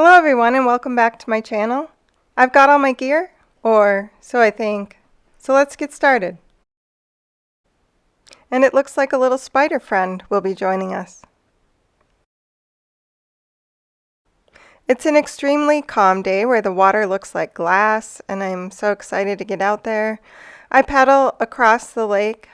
Hello everyone and welcome back to my channel. I've got all my gear, or so I think. So let's get started. And it looks like a little spider friend will be joining us. It's an extremely calm day where the water looks like glass and I'm so excited to get out there. I paddle across the lake,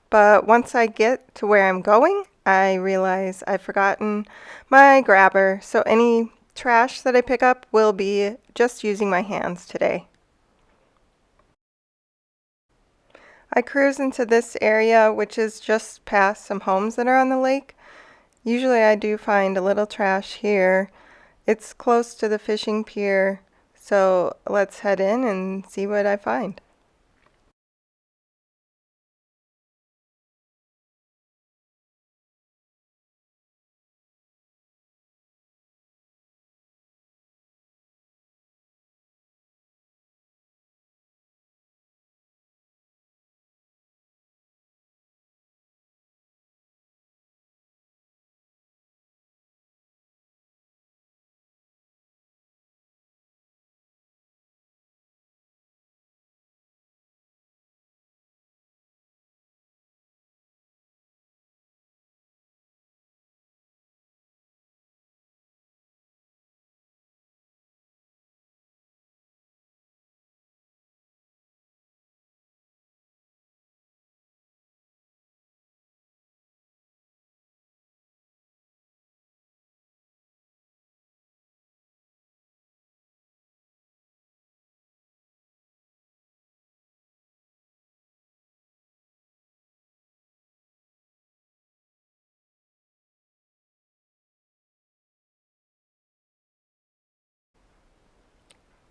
but once I get to where I'm going, I realize I've forgotten my grabber, so any trash that I pick up will be just using my hands today. I cruise into this area, which is just past some homes that are on the lake. Usually I do find a little trash here. It's close to the fishing pier, so let's head in and see what I find.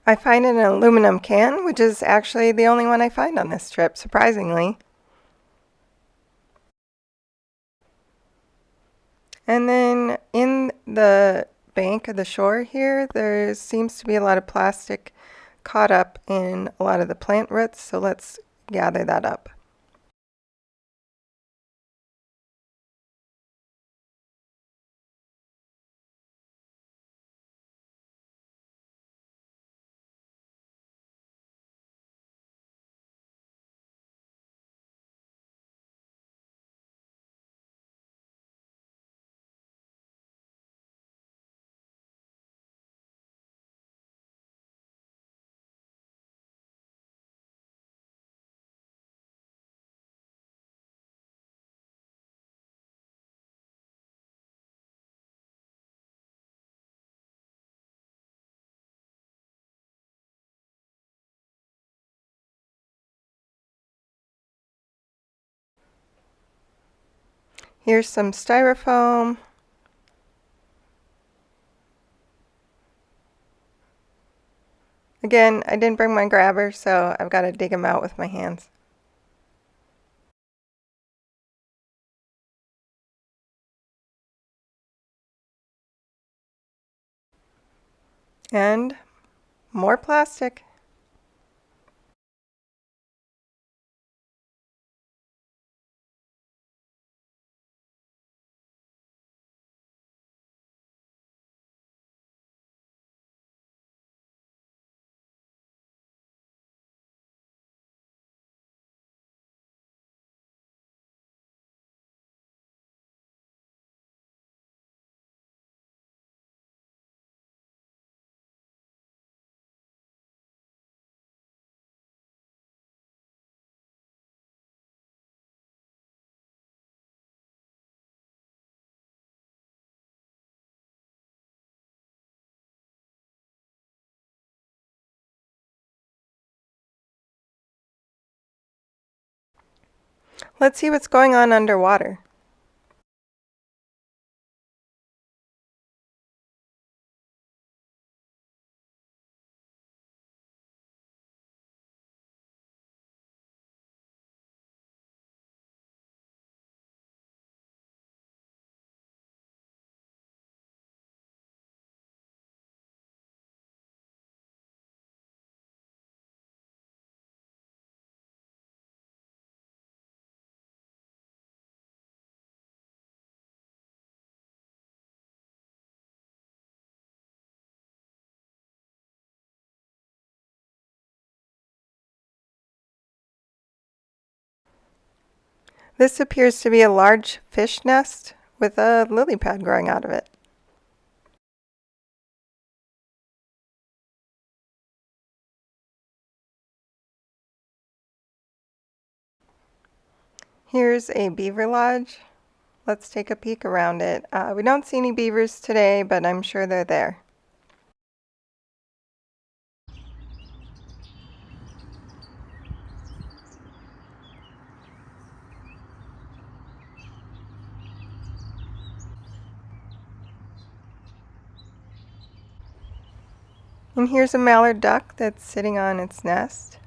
I find an aluminum can, which is actually the only one I find on this trip, surprisingly. And then in the bank of the shore here, there seems to be a lot of plastic caught up in a lot of the plant roots, so let's gather that up. Here's some styrofoam. Again, I didn't bring my grabber, so I've got to dig them out with my hands. And more plastic. Let's see what's going on underwater. This appears to be a large fish nest with a lily pad growing out of it. Here's a beaver lodge. Let's take a peek around it. We don't see any beavers today, but I'm sure they're there. And here's a mallard duck that's sitting on its nest.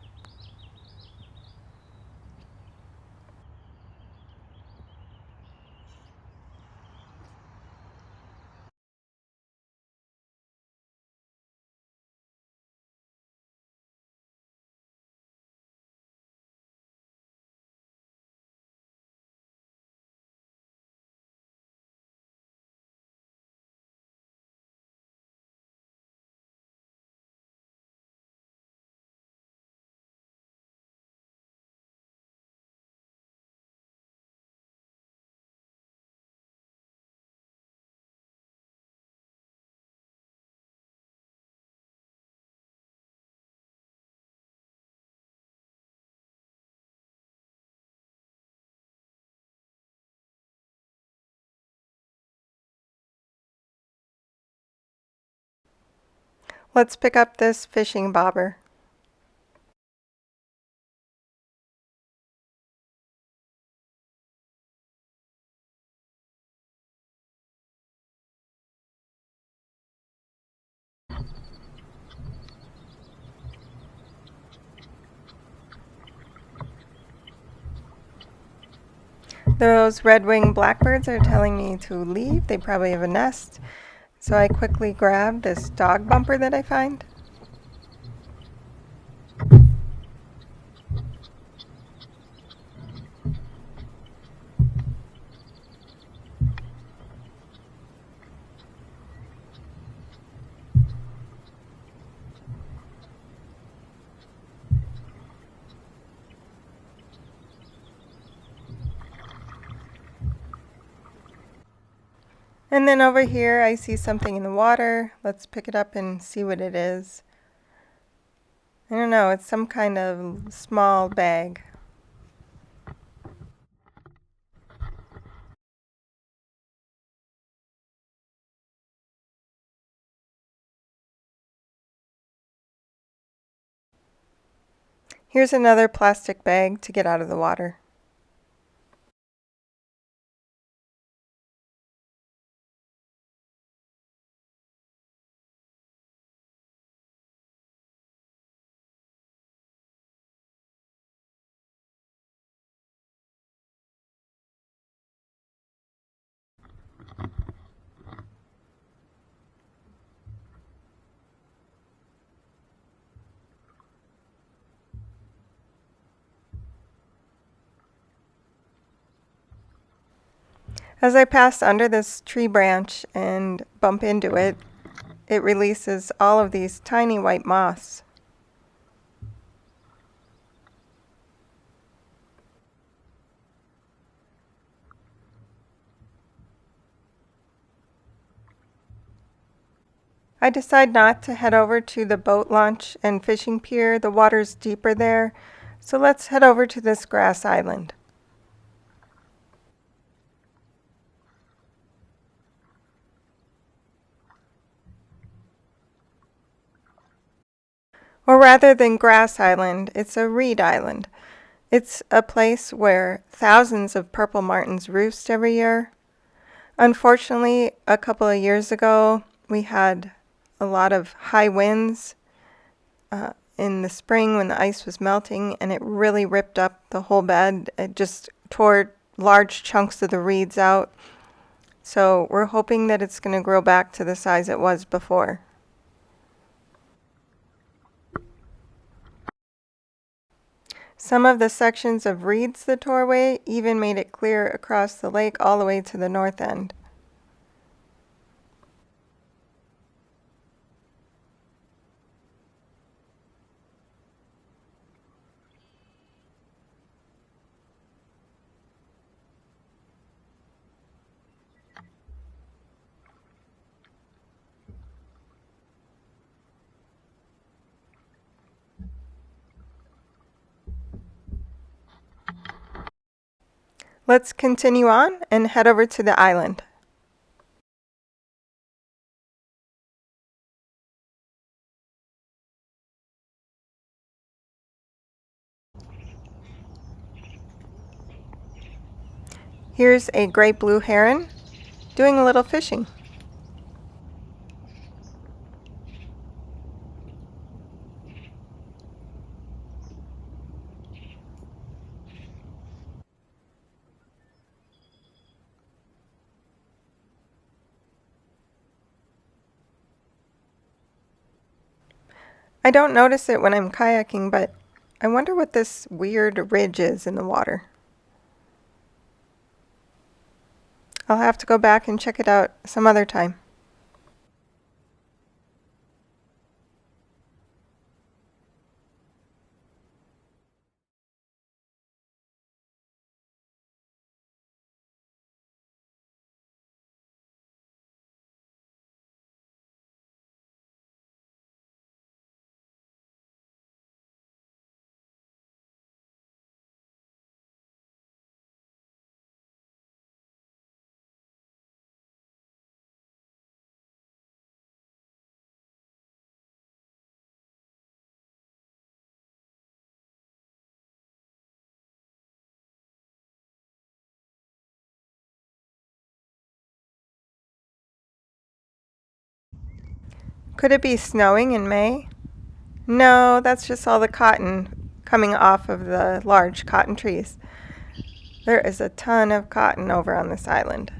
Let's pick up this fishing bobber. Those red-winged blackbirds are telling me to leave. They probably have a nest. So I quickly grab this dog bumper that I find. And then over here I see something in the water. Let's pick it up and see what it is. I don't know, it's some kind of small bag. Here's another plastic bag to get out of the water. As I pass under this tree branch and bump into it, it releases all of these tiny white moths. I decide not to head over to the boat launch and fishing pier. The water's deeper there, so let's head over to this grass island. Or rather than grass island, it's a reed island. It's a place where thousands of purple martins roost every year. Unfortunately, a couple of years ago, we had a lot of high winds in the spring when the ice was melting, and it really ripped up the whole bed. It just tore large chunks of the reeds out. So we're hoping that it's going to grow back to the size it was before. Some of the sections of reeds that tore away even made it clear across the lake all the way to the north end. Let's continue on and head over to the island. Here's a great blue heron doing a little fishing. I don't notice it when I'm kayaking, but I wonder what this weird ridge is in the water. I'll have to go back and check it out some other time. Could it be snowing in May? No, that's just all the cotton coming off of the large cotton trees. There is a ton of cotton over on this island.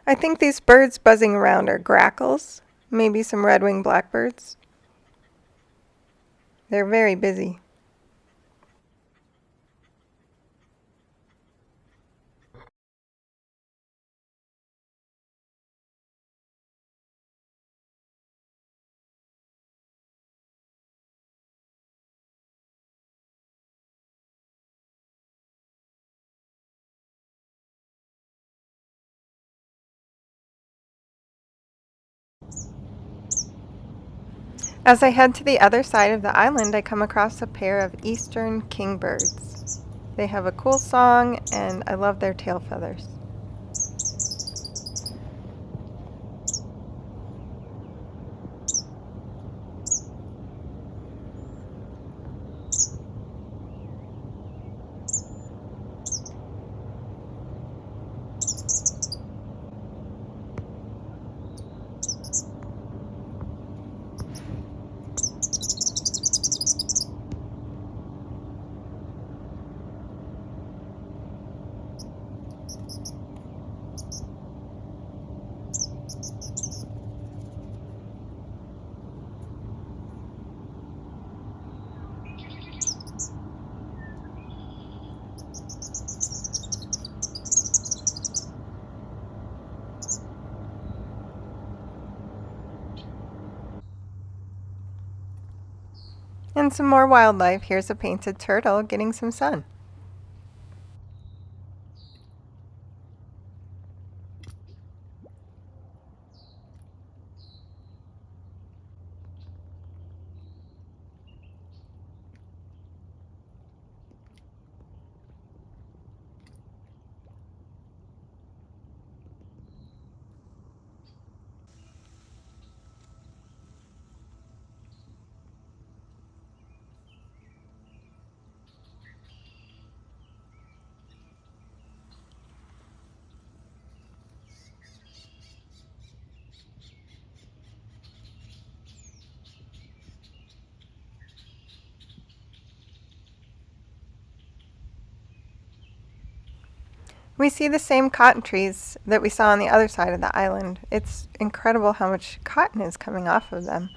I think these birds buzzing around are grackles, maybe some red-winged blackbirds. They're very busy. As I head to the other side of the island, I come across a pair of eastern kingbirds. They have a cool song, and I love their tail feathers. And some more wildlife. Here's a painted turtle getting some sun. We see the same cotton trees that we saw on the other side of the island. It's incredible how much cotton is coming off of them.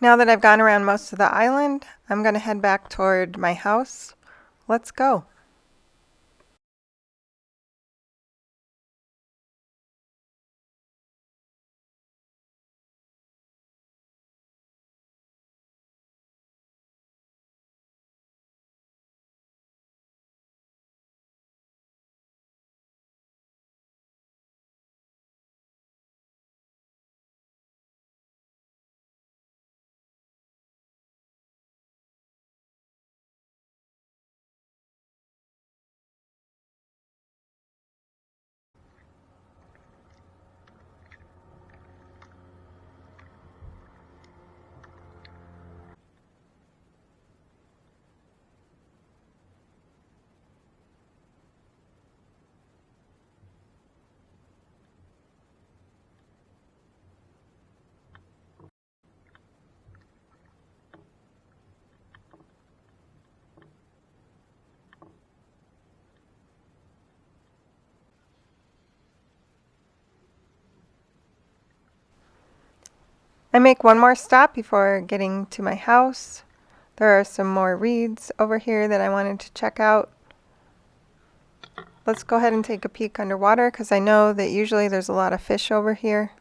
Now that I've gone around most of the island, I'm going to head back toward my house. Let's go. I make one more stop before getting to my house. There are some more reeds over here that I wanted to check out. Let's go ahead and take a peek underwater because I know that usually there's a lot of fish over here.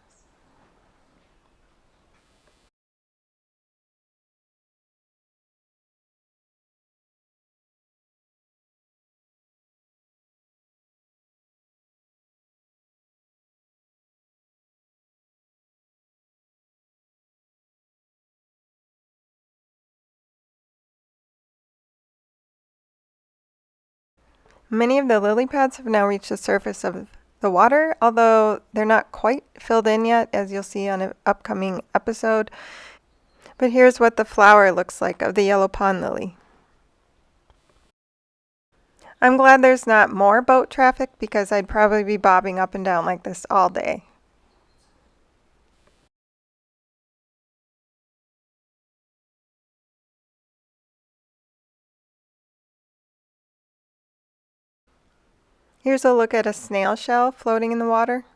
Many of the lily pads have now reached the surface of the water, although they're not quite filled in yet, as you'll see on an upcoming episode. But here's what the flower looks like of the yellow pond lily. I'm glad there's not more boat traffic because I'd probably be bobbing up and down like this all day. Here's a look at a snail shell floating in the water.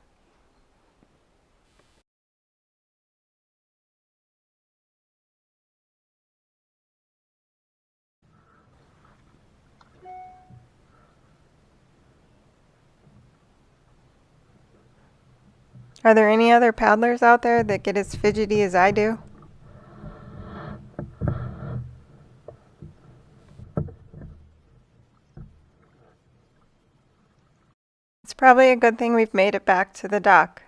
Are there any other paddlers out there that get as fidgety as I do? It's probably a good thing we've made it back to the dock.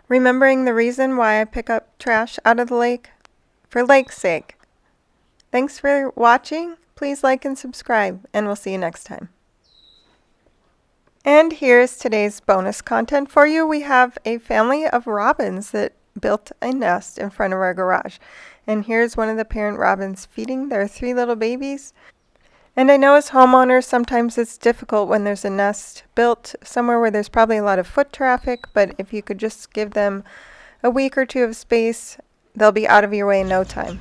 remembering the reason why I pick up trash out of the lake? For lake's sake. Thanks for watching. Please like and subscribe, and we'll see you next time. And here's today's bonus content for you. We have a family of robins that built a nest in front of our garage. And here's one of the parent robins feeding their 3 little babies. And I know as homeowners, sometimes it's difficult when there's a nest built somewhere where there's probably a lot of foot traffic, but if you could just give them a week or 2 of space, they'll be out of your way in no time.